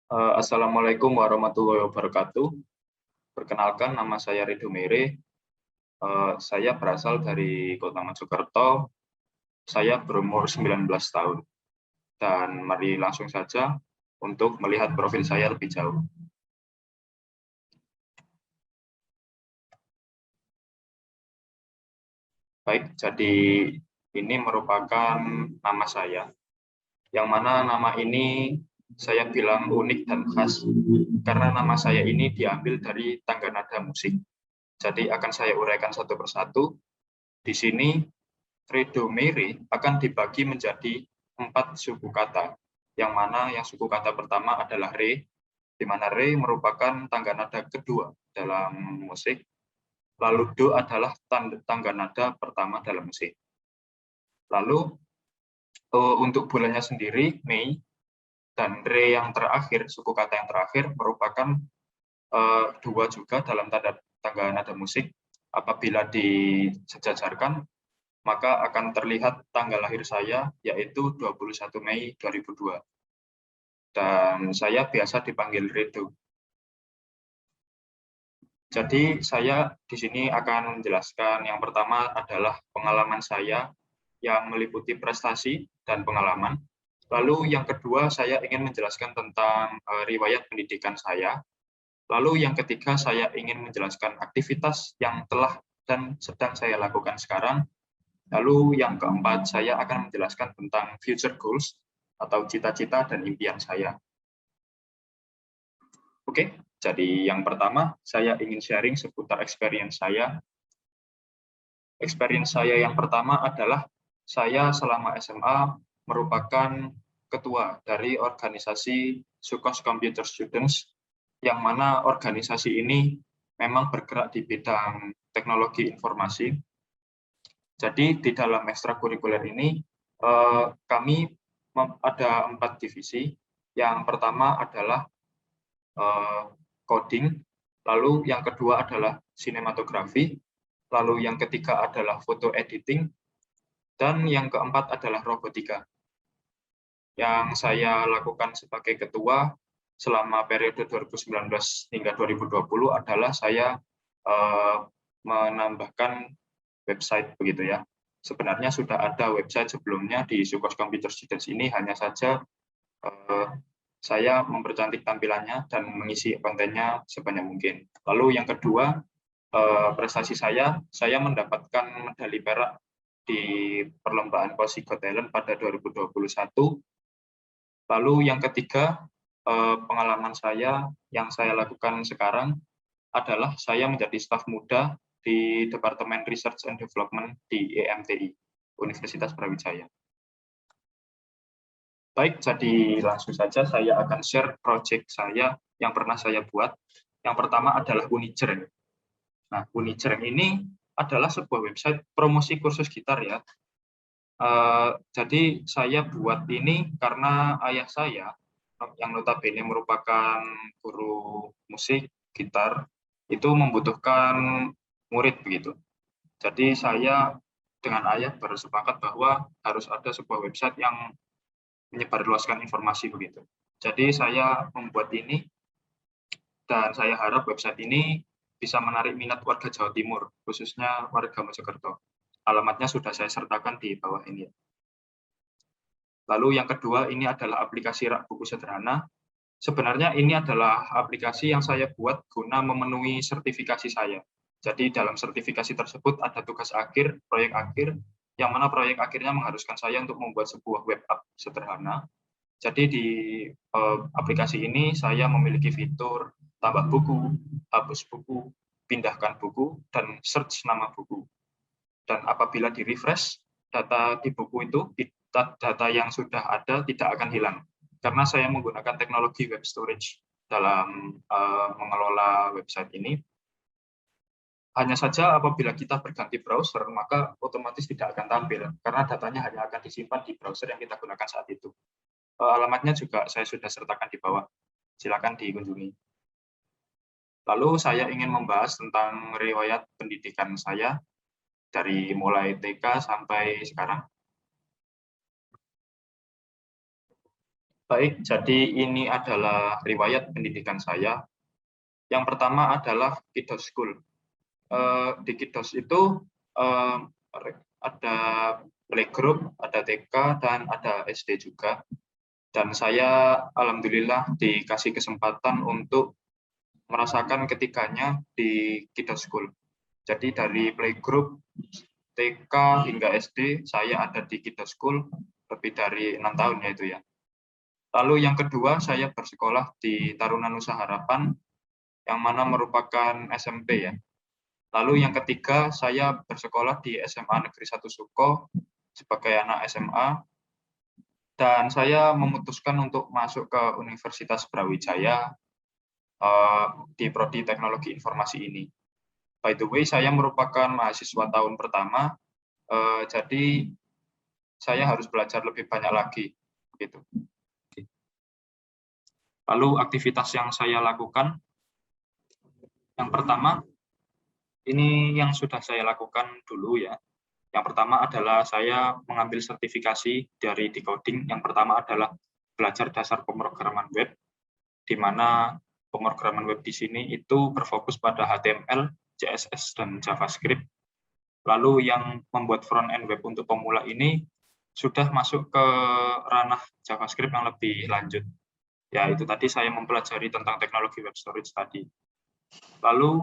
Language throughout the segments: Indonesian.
Assalamualaikum warahmatullahi wabarakatuh. Perkenalkan, nama saya Ridho Mere. Saya berasal dari Kota Mojokerto. Saya berumur 19 tahun. Dan mari langsung saja untuk melihat profil saya lebih jauh. Baik, jadi ini merupakan nama saya. Yang mana nama ini saya bilang unik dan khas, karena nama saya ini diambil dari tangga nada musik. Jadi akan saya uraikan satu persatu. Di sini Ridho Mere akan dibagi menjadi 4 suku kata, yang mana yang suku kata pertama adalah re, di mana re merupakan tangga nada kedua dalam musik, lalu do adalah tangga nada pertama dalam musik. Lalu untuk bulannya sendiri, Mei, dan re yang terakhir, suku kata yang terakhir, merupakan dua juga dalam tangga nada musik. Apabila disejajarkan, maka akan terlihat tanggal lahir saya, yaitu 21 Mei 2002. Dan saya biasa dipanggil Ridho. Jadi saya di sini akan menjelaskan yang pertama adalah pengalaman saya yang meliputi prestasi dan pengalaman. Lalu yang kedua saya ingin menjelaskan tentang riwayat pendidikan saya. Lalu yang ketiga saya ingin menjelaskan aktivitas yang telah dan sedang saya lakukan sekarang. Lalu yang keempat, saya akan menjelaskan tentang future goals atau cita-cita dan impian saya. Oke, jadi yang pertama, saya ingin sharing seputar experience saya. Experience saya yang pertama adalah saya selama SMA merupakan ketua dari organisasi Sukos Computer Students, yang mana organisasi ini memang bergerak di bidang teknologi informasi. Jadi di dalam ekstrakurikuler ini kami ada 4 divisi. Yang pertama adalah coding, lalu yang kedua adalah sinematografi, lalu yang ketiga adalah foto editing, dan yang keempat adalah robotika. Yang saya lakukan sebagai ketua selama periode 2019 hingga 2020 adalah saya menambahkan website begitu ya. Sebenarnya sudah ada website sebelumnya di Sukos Computer Students ini, hanya saja saya mempercantik tampilannya dan mengisi kontennya sebanyak mungkin. Lalu yang kedua, prestasi saya mendapatkan medali perak di perlombaan Cosi Got Talent pada 2021. Lalu yang ketiga, pengalaman saya yang saya lakukan sekarang adalah saya menjadi staf muda di Departemen Research and Development di EMTI, Universitas Brawijaya. Baik, jadi langsung saja saya akan share project saya yang pernah saya buat. Yang pertama adalah Unicereng. Nah, Unicereng ini adalah sebuah website promosi kursus gitar ya. Jadi saya buat ini karena ayah saya, yang notabene merupakan guru musik, gitar, itu membutuhkan murid begitu. Jadi saya dengan ayah bersepakat bahwa harus ada sebuah website yang menyebarluaskan informasi begitu. Jadi saya membuat ini, dan saya harap website ini bisa menarik minat warga Jawa Timur, khususnya warga Mojokerto. Alamatnya sudah saya sertakan di bawah ini. Lalu yang kedua, ini adalah aplikasi rak buku sederhana. Sebenarnya ini adalah aplikasi yang saya buat guna memenuhi sertifikasi saya. Jadi dalam sertifikasi tersebut ada tugas akhir, proyek akhir, yang mana proyek akhirnya mengharuskan saya untuk membuat sebuah web app sederhana. Jadi di aplikasi ini saya memiliki fitur tambah buku, hapus buku, pindahkan buku, dan search nama buku. Dan apabila di-refresh, data di buku itu, data yang sudah ada tidak akan hilang. Karena saya menggunakan teknologi web storage dalam mengelola website ini. Hanya saja apabila kita berganti browser, maka otomatis tidak akan tampil, karena datanya hanya akan disimpan di browser yang kita gunakan saat itu. Alamatnya juga saya sudah sertakan di bawah. Silakan dikunjungi. Lalu saya ingin membahas tentang riwayat pendidikan saya dari mulai TK sampai sekarang. Baik, jadi ini adalah riwayat pendidikan saya. Yang pertama adalah Kiddos School. Di Kiddos itu ada playgroup, ada TK, dan ada SD juga. Dan saya alhamdulillah dikasih kesempatan untuk merasakan ketiganya di Kiddos School. Jadi dari playgroup, TK hingga SD, saya ada di Kiddos School lebih dari 6 tahun ya itu ya. Lalu yang kedua, saya bersekolah di Taruna Nusa Harapan, yang mana merupakan SMP ya. Lalu yang ketiga, saya bersekolah di SMA Negeri 1 Suko sebagai anak SMA, dan saya memutuskan untuk masuk ke Universitas Brawijaya di Prodi Teknologi Informasi ini. By the way, saya merupakan mahasiswa tahun pertama, jadi saya harus belajar lebih banyak lagi. Gitu. Lalu aktivitas yang saya lakukan, yang pertama, ini yang sudah saya lakukan dulu ya. Yang pertama adalah saya mengambil sertifikasi dari Decoding. Yang pertama adalah belajar dasar pemrograman web, di mana pemrograman web di sini itu berfokus pada HTML, CSS, dan JavaScript. Lalu yang membuat front-end web untuk pemula ini sudah masuk ke ranah JavaScript yang lebih lanjut. Ya, itu tadi saya mempelajari tentang teknologi web storage tadi. Lalu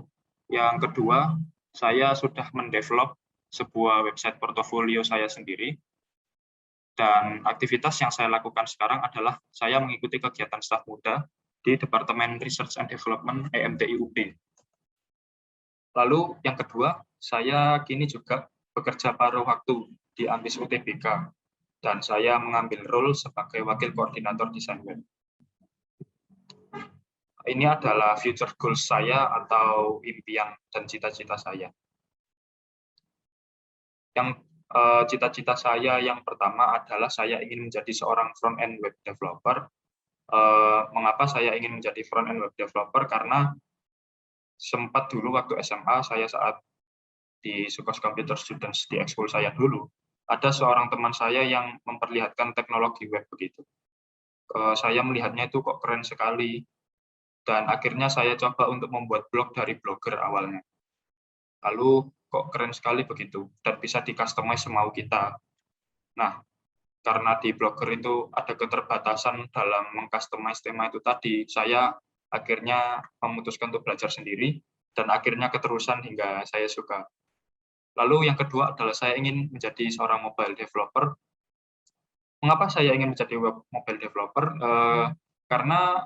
yang kedua, saya sudah mendevelop sebuah website portofolio saya sendiri. Dan aktivitas yang saya lakukan sekarang adalah saya mengikuti kegiatan staf muda di Departemen Research and Development EMTI UB. Lalu yang kedua, saya kini juga bekerja paruh waktu di Ambis UTBK, dan saya mengambil role sebagai wakil koordinator desain web. Ini adalah future goals saya atau impian dan cita-cita saya. Yang cita-cita saya yang pertama adalah saya ingin menjadi seorang front-end web developer. Mengapa saya ingin menjadi front-end web developer? Karena sempat dulu waktu SMA, saya saat di Sukos Computer Students di ekskul saya dulu, ada seorang teman saya yang memperlihatkan teknologi web begitu. Saya melihatnya itu kok keren sekali, dan akhirnya saya coba untuk membuat blog dari blogger awalnya. Lalu kok keren sekali begitu, dan bisa di-customize semau kita. Nah, karena di blogger itu ada keterbatasan dalam meng-customize tema itu tadi, saya akhirnya memutuskan untuk belajar sendiri, dan akhirnya keterusan hingga saya suka. Lalu yang kedua adalah saya ingin menjadi seorang mobile developer. Mengapa saya ingin menjadi mobile developer? Karena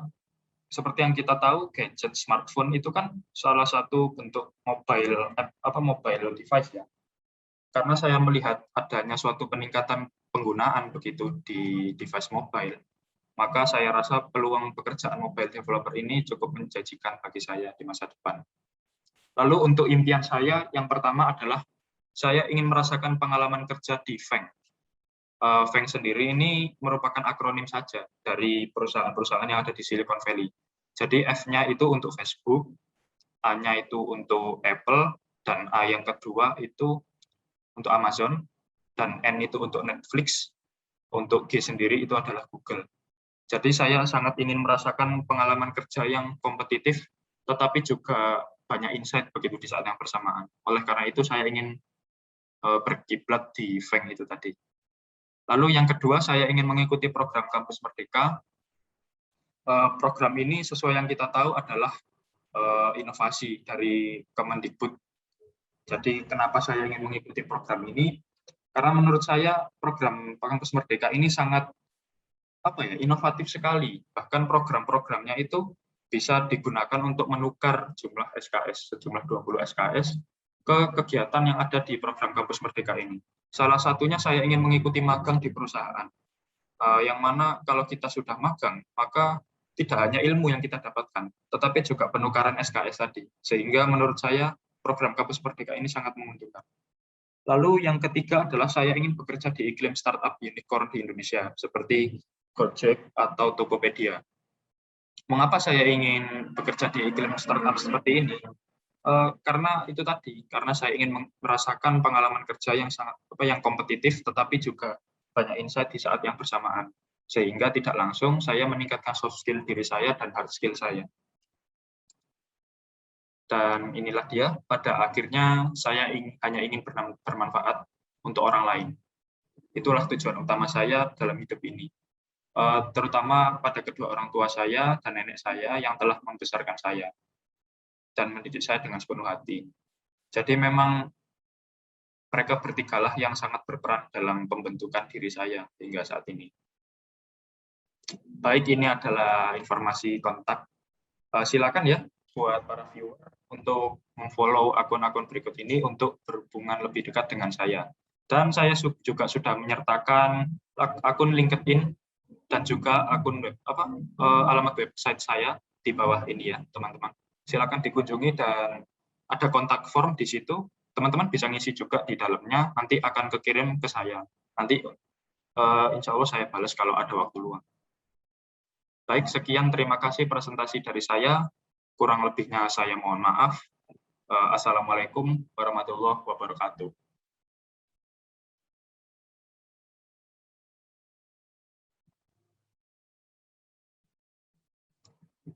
seperti yang kita tahu, gadget smartphone itu kan salah satu bentuk mobile device ya. Karena saya melihat adanya suatu peningkatan penggunaan begitu di device mobile, maka saya rasa peluang pekerjaan mobile developer ini cukup menjanjikan bagi saya di masa depan. Lalu untuk impian saya, yang pertama adalah saya ingin merasakan pengalaman kerja di FANG. FANG sendiri ini merupakan akronim saja dari perusahaan-perusahaan yang ada di Silicon Valley. Jadi F-nya itu untuk Facebook, A-nya itu untuk Apple, dan A yang kedua itu untuk Amazon, dan N itu untuk Netflix, untuk G sendiri itu adalah Google. Jadi saya sangat ingin merasakan pengalaman kerja yang kompetitif, tetapi juga banyak insight begitu di saat yang bersamaan. Oleh karena itu saya ingin berkiblat di FANG itu tadi. Lalu yang kedua, saya ingin mengikuti program Kampus Merdeka. Program ini sesuai yang kita tahu adalah inovasi dari Kemendikbud. Jadi kenapa saya ingin mengikuti program ini? Karena menurut saya program Kampus Merdeka ini sangat inovatif sekali. Bahkan program-programnya itu bisa digunakan untuk menukar jumlah SKS, sejumlah 20 SKS, ke kegiatan yang ada di program Kampus Merdeka ini. Salah satunya saya ingin mengikuti magang di perusahaan, yang mana kalau kita sudah magang, maka tidak hanya ilmu yang kita dapatkan, tetapi juga penukaran SKS tadi. Sehingga menurut saya program Kampus Merdeka ini sangat menguntungkan. Lalu yang ketiga adalah saya ingin bekerja di iklim startup unicorn di Indonesia, seperti Gojek atau Tokopedia. Mengapa saya ingin bekerja di iklim startup seperti ini? Karena itu tadi, karena saya ingin merasakan pengalaman kerja yang sangat yang kompetitif, tetapi juga banyak insight di saat yang bersamaan. sehingga tidak langsung saya meningkatkan soft skill diri saya dan hard skill saya. Dan inilah dia, pada akhirnya saya hanya ingin bermanfaat untuk orang lain. Itulah tujuan utama saya dalam hidup ini. Terutama pada kedua orang tua saya dan nenek saya yang telah membesarkan saya dan mendidik saya dengan sepenuh hati. Jadi memang mereka bertigalah yang sangat berperan dalam pembentukan diri saya hingga saat ini. Baik, ini adalah informasi kontak. Silakan ya buat para viewer untuk memfollow akun-akun berikut ini untuk berhubungan lebih dekat dengan saya. Dan saya juga sudah menyertakan akun LinkedIn dan juga akun alamat website saya di bawah ini ya, teman-teman. Silakan dikunjungi dan ada kontak form di situ. Teman-teman bisa ngisi juga di dalamnya, nanti akan kekirim ke saya. Nanti insya Allah saya balas kalau ada waktu luang. Baik, sekian, terima kasih presentasi dari saya. Kurang lebihnya saya mohon maaf. Assalamualaikum warahmatullahi wabarakatuh.